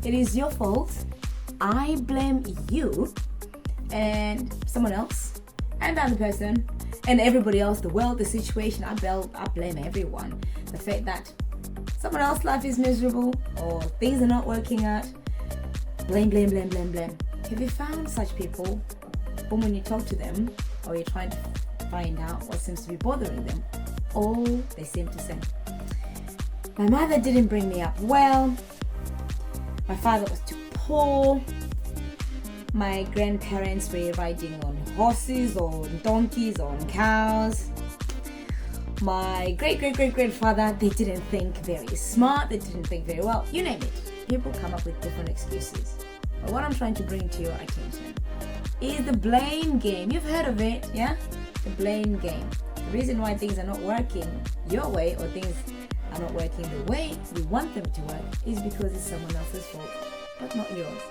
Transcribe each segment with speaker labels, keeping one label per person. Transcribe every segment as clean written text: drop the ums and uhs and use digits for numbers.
Speaker 1: it is your fault, I blame you and someone else and the other person and everybody else, the world, the situation, I blame everyone. The fact that someone else's life is miserable or things are not working out, blame. Have you found such people when you talk to them or you're trying to find out what seems to be bothering them? All they seem to say, my mother didn't bring me up well, my father was too poor, my grandparents were riding on horses or on donkeys or on cows, my great-great-great-grandfather, they didn't think very smart, they didn't think very well, you name it. People come up with different excuses. But what I'm trying to bring to your attention is the blame game. You've heard of it, yeah? The blame game. The reason why things are not working your way or things are not working the way you want them to work is because it's someone else's fault, but not yours.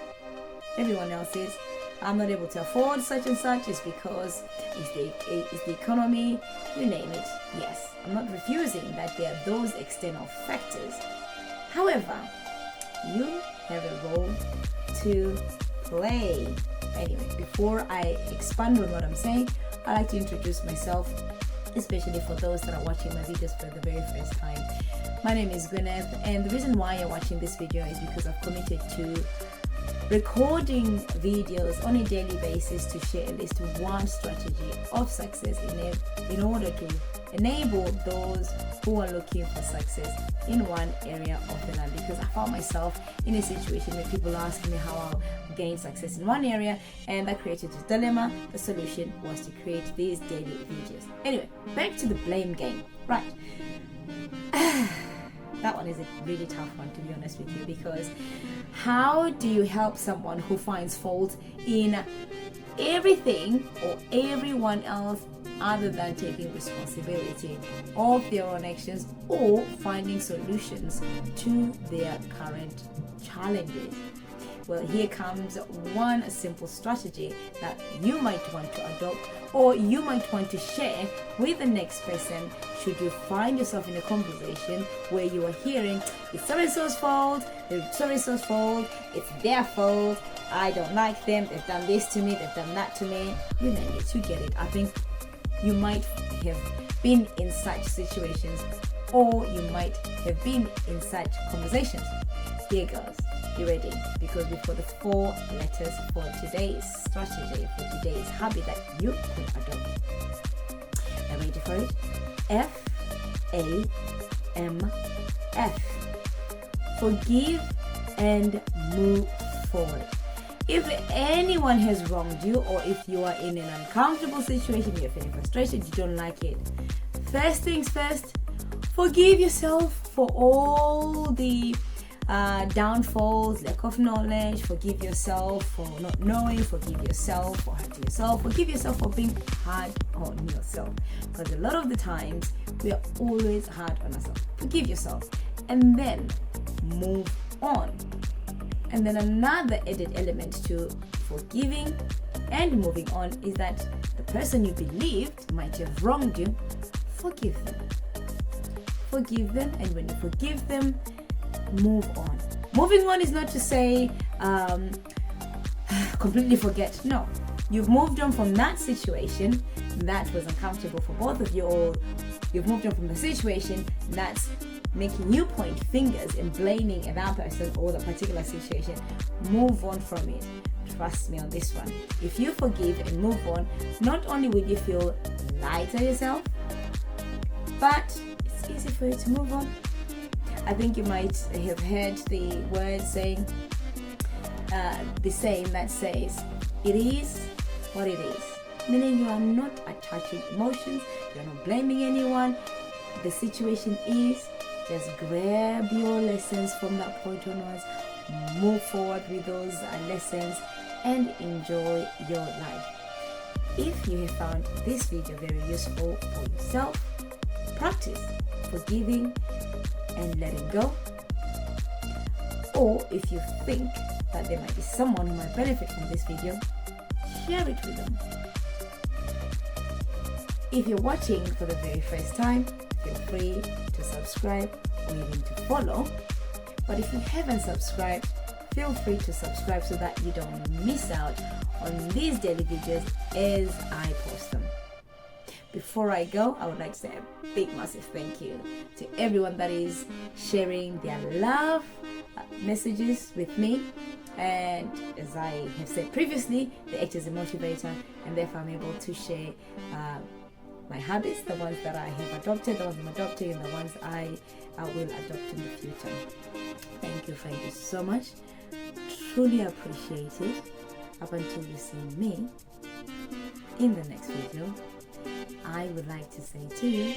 Speaker 1: Everyone else's. I'm not able to afford such and such. It's because it's the economy, you name it. Yes, I'm not refusing that there are those external factors. However, you have a role to play. Anyway, before I expand on what I'm saying, I like to introduce myself, especially for those that are watching my videos for the very first time. My name is Gwyneth, and the reason why you're watching this video is because I've committed to recording videos on a daily basis to share at least one strategy of success in order to enable those who are looking for success in one area of the life. Because I found myself in a situation where people are asking me how I'll gain success in one area, and that created a dilemma. The solution was to create these daily videos. Anyway, back to the blame game. Right. That one is a really tough one, to be honest with you, because how do you help someone who finds fault in everything or everyone else other than taking responsibility of their own actions or finding solutions to their current challenges? Well, here comes one simple strategy that you might want to adopt or you might want to share with the next person should you find yourself in a conversation where you are hearing, it's so-and-so's fault, it's so-and-so's fault, it's their fault, I don't like them, they've done this to me, they've done that to me. You name it, you get it. I think you might have been in such situations or you might have been in such conversations. Here goes. You ready? Because we've got the 4 letters for today's strategy, for today's habit that you could adopt. Are you ready for it? FAMF. Forgive and move forward. If anyone has wronged you, or if you are in an uncomfortable situation, you're feeling frustrated, you don't like it, first things first, forgive yourself for all the downfalls, lack of knowledge. Forgive yourself for not knowing. Forgive yourself for hurting yourself. Forgive yourself for being hard on yourself, because a lot of the times we are always hard on ourselves. Forgive yourself and then move on. And then another added element to forgiving and moving on is that the person you believed might have wronged you, forgive them. Forgive them, and when you forgive them, move on. Moving on is not to say completely forget. No, you've moved on from that situation that was uncomfortable for both of you, or you've moved on from the situation that's making you point fingers and blaming that person or the particular situation. Move on from it. Trust me on this one. If you forgive and move on, not only will you feel lighter yourself, but it's easy for you to move on. I think you might have heard the word saying, the saying that says, it is what it is. Meaning you are not attaching emotions, you're not blaming anyone. The situation is, just grab your lessons from that point onwards, move forward with those lessons, and enjoy your life. If you have found this video very useful for yourself, practice forgiving and letting go. Or if you think that there might be someone who might benefit from this video, share it with them. If you're watching for the very first time, feel free to subscribe or even to follow. But if you haven't subscribed, feel free to subscribe so that you don't miss out on these daily videos as I post them. Before I go, I would like to say a big massive thank you to everyone that is sharing their love messages with me. And as I have said previously, they act as a motivator, and therefore I'm able to share my habits, the ones that I have adopted, the ones I'm adopting, and the ones I will adopt in the future. Thank you so much. Truly appreciate it. Up until you see me in the next video, I would like to say to you,